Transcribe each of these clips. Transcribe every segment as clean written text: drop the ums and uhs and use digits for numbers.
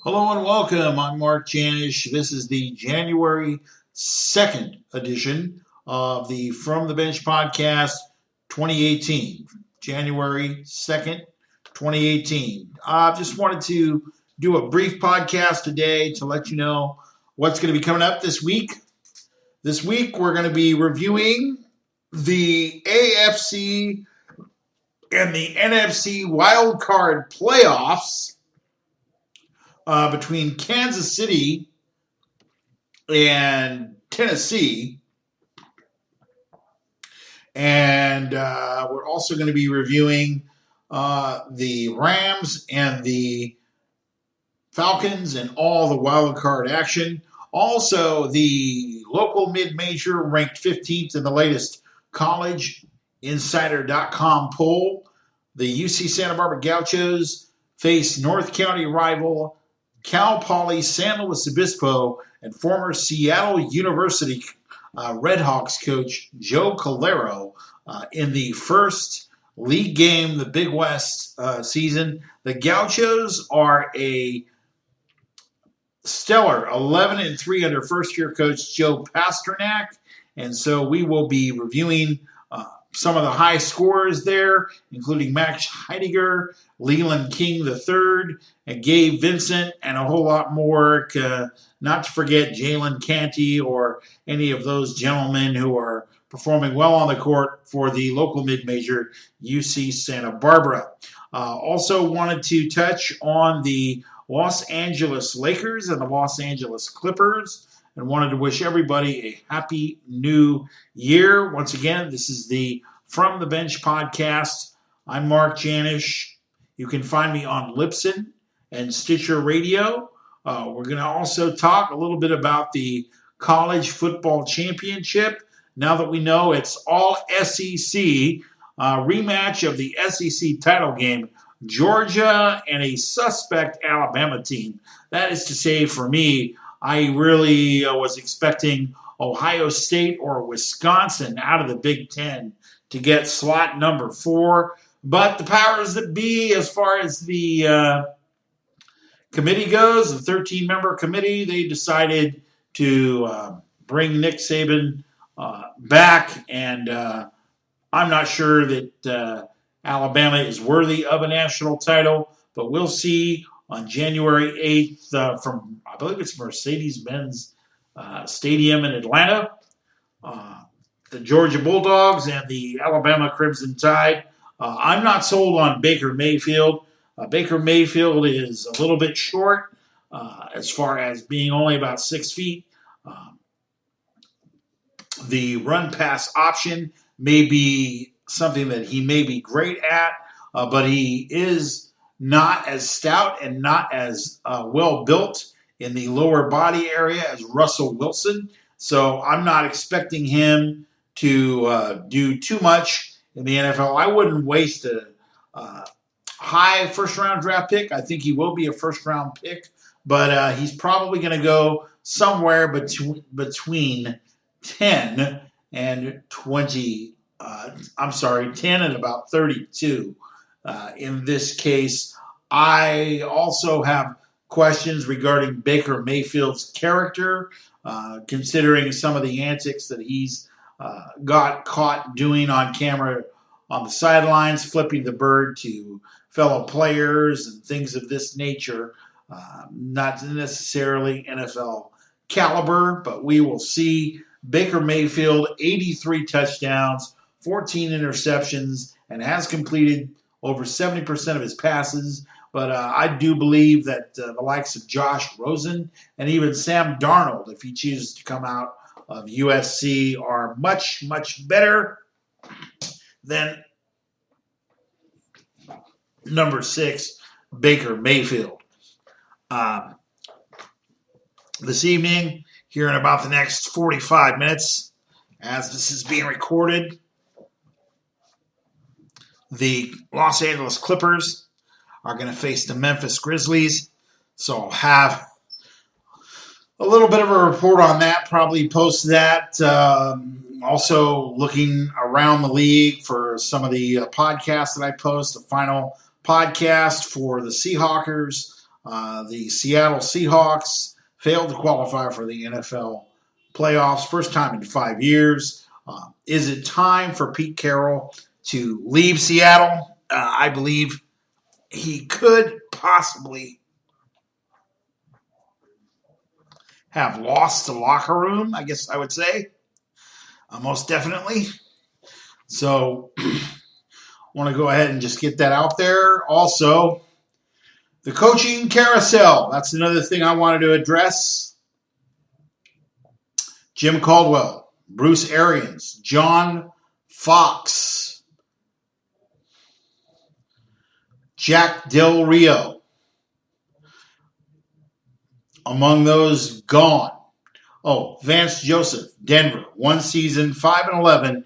Hello and welcome. I'm Mark Janish. This is the January 2nd edition of the From the Bench podcast 2018. January 2nd, 2018. I just wanted to do a brief podcast today to let you know what's going to be coming up this week. This week, we're going to be reviewing the AFC and the NFC wildcard playoffs between Kansas City and Tennessee. And we're also going to be reviewing the Rams and the Falcons and all the wild card action. Also, the local mid-major ranked 15th in the latest collegeinsider.com poll. The UC Santa Barbara Gauchos face North County rival Cal Poly San Luis Obispo and former Seattle University Redhawks coach Joe Calero in the first league game, the Big West season. The Gauchos are a stellar 11-3 under first-year coach Joe Pasternak, and so we will be reviewing some of the high scorers there, including Max Heidegger, Leland King III, and Gabe Vincent, and a whole lot more. Not to forget Jalen Canty or any of those gentlemen who are performing well on the court for the local mid-major UC Santa Barbara. Also wanted to touch on the Los Angeles Lakers and the Los Angeles Clippers, and wanted to wish everybody a happy new year. Once again, this is the From the Bench podcast. I'm Mark Janish. You can find me on Libsyn and Stitcher Radio. We're going to also talk a little bit about the College Football Championship. Now that we know it's all SEC, rematch of the SEC title game, Georgia and a suspect Alabama team. That is to say, for me, I really was expecting Ohio State or Wisconsin out of the Big Ten to get slot number 4. But the powers that be, as far as the committee goes, the 13-member committee, they decided to bring Nick Saban back. And I'm not sure that Alabama is worthy of a national title, but we'll see on January 8th from, I believe it's Mercedes-Benz Stadium in Atlanta. The Georgia Bulldogs and the Alabama Crimson Tide. I'm not sold on Baker Mayfield. Baker Mayfield is a little bit short as far as being only about 6 feet. The run-pass option may be something that he may be great at, but he is not as stout and not as well built in the lower body area as Russell Wilson. So I'm not expecting him to do too much in the NFL. I wouldn't waste a high first-round draft pick. I think he will be a first-round pick, but he's probably going to go somewhere between 10 and 20. 10 and about 32. In this case, I also have questions regarding Baker Mayfield's character, considering some of the antics that he's got caught doing on camera on the sidelines, flipping the bird to fellow players and things of this nature. Not necessarily NFL caliber, but we will see. Baker Mayfield, 83 touchdowns, 14 interceptions, and has completed over 70% of his passes. But I do believe that the likes of Josh Rosen and even Sam Darnold, if he chooses to come out of USC, are much, much better than number 6, Baker Mayfield. This evening, here in about the next 45 minutes, as this is being recorded, the Los Angeles Clippers are going to face the Memphis Grizzlies. So I'll have a little bit of a report on that, probably post that. Also looking around the league for some of the podcasts that I post, the final podcast for the Seahawkers The Seattle Seahawks failed to qualify for the NFL playoffs, first time in 5 years. Is it time for Pete Carroll to leave Seattle? I believe he could possibly have lost the locker room, I guess I would say. Most definitely. So I want to go ahead and just get that out there. Also, the coaching carousel. That's another thing I wanted to address. Jim Caldwell, Bruce Arians, John Fox, Jack Del Rio. Among those gone. Oh, Vance Joseph, Denver, 1 season, 5-11.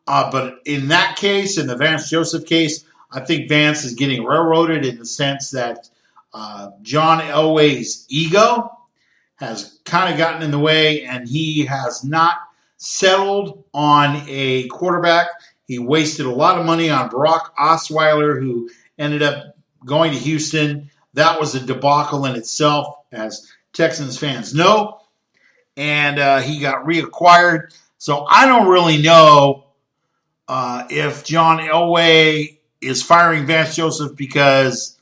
But in that case, in the Vance Joseph case, I think Vance is getting railroaded in the sense that John Elway's ego has kind of gotten in the way, and he has not settled on a quarterback. He wasted a lot of money on Brock Osweiler, who ended up going to Houston. That was a debacle in itself, as Texans fans know. And he got reacquired. So I don't really know if John Elway is firing Vance Joseph because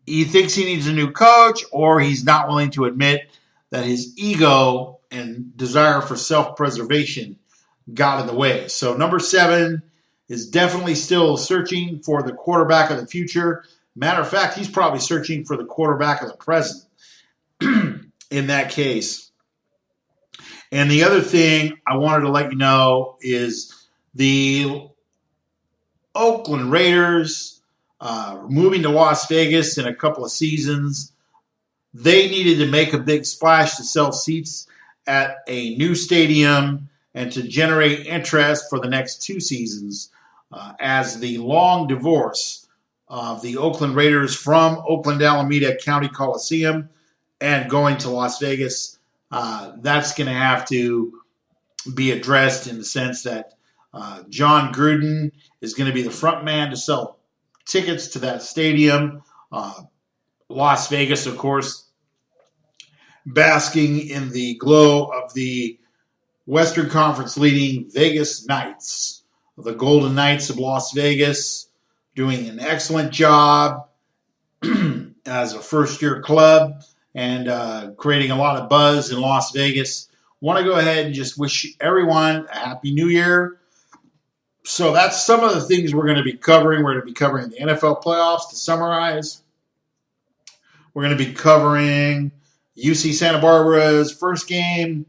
he thinks he needs a new coach, or he's not willing to admit that his ego and desire for self-preservation got in the way. So number 7 is definitely still searching for the quarterback of the future. Matter of fact, he's probably searching for the quarterback of the present in that case. And the other thing I wanted to let you know is the Oakland Raiders moving to Las Vegas in a couple of seasons. They needed to make a big splash to sell seats at a new stadium and to generate interest for the next 2 seasons, as the long divorce of the Oakland Raiders from Oakland Alameda County Coliseum and going to Las Vegas, that's going to have to be addressed in the sense that John Gruden is going to be the front man to sell tickets to that stadium. Las Vegas, of course, basking in the glow of the Western Conference leading Vegas Knights, the Golden Knights of Las Vegas, doing an excellent job as a first-year club and creating a lot of buzz in Las Vegas. Want to go ahead and just wish everyone a Happy New Year. So that's some of the things we're going to be covering. We're going to be covering the NFL playoffs to summarize. We're going to be covering UC Santa Barbara's first game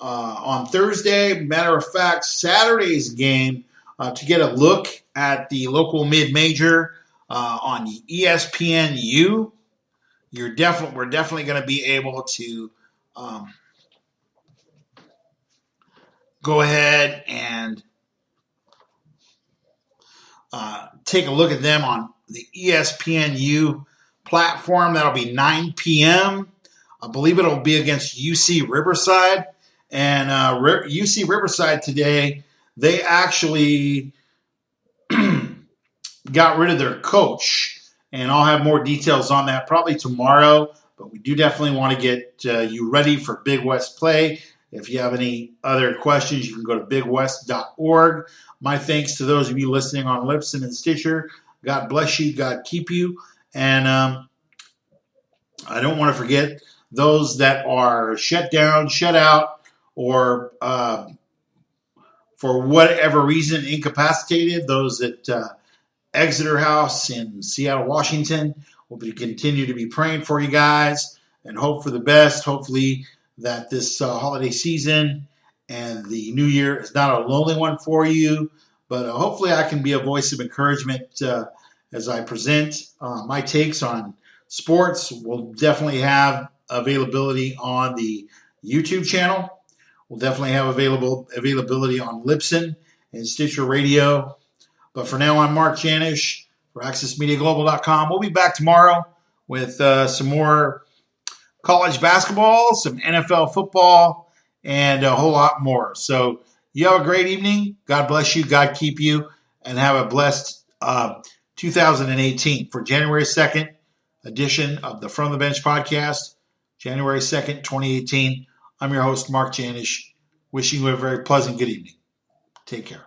on Thursday. Matter of fact, Saturday's game to get a look at the local mid-major on ESPNU. We're definitely going to be able to go ahead and take a look at them on the ESPNU platform. That'll be 9 p.m. I believe it'll be against UC Riverside. And UC Riverside today, they actually got rid of their coach. And I'll have more details on that probably tomorrow. But we do definitely want to get you ready for Big West play. If you have any other questions, you can go to bigwest.org. My thanks to those of you listening on Libsyn and Stitcher. God bless you. God keep you. And I don't want to forget those that are shut down, shut out, or for whatever reason incapacitated. Those at Exeter House in Seattle, Washington. We'll continue to be praying for you guys and hope for the best. Hopefully that this holiday season and the new year is not a lonely one for you, but hopefully I can be a voice of encouragement as I present my takes on sports. We'll definitely have availability on the YouTube channel. We'll definitely have availability on Libsyn and Stitcher Radio. But for now, I'm Mark Janish for AccessMediaGlobal.com. We'll be back tomorrow with some more college basketball, some NFL football, and a whole lot more. So you have a great evening. God bless you. God keep you. And have a blessed 2018. For January 2nd, edition of the From the Bench podcast, January 2nd, 2018. I'm your host, Mark Janish, wishing you a very pleasant good evening. Take care.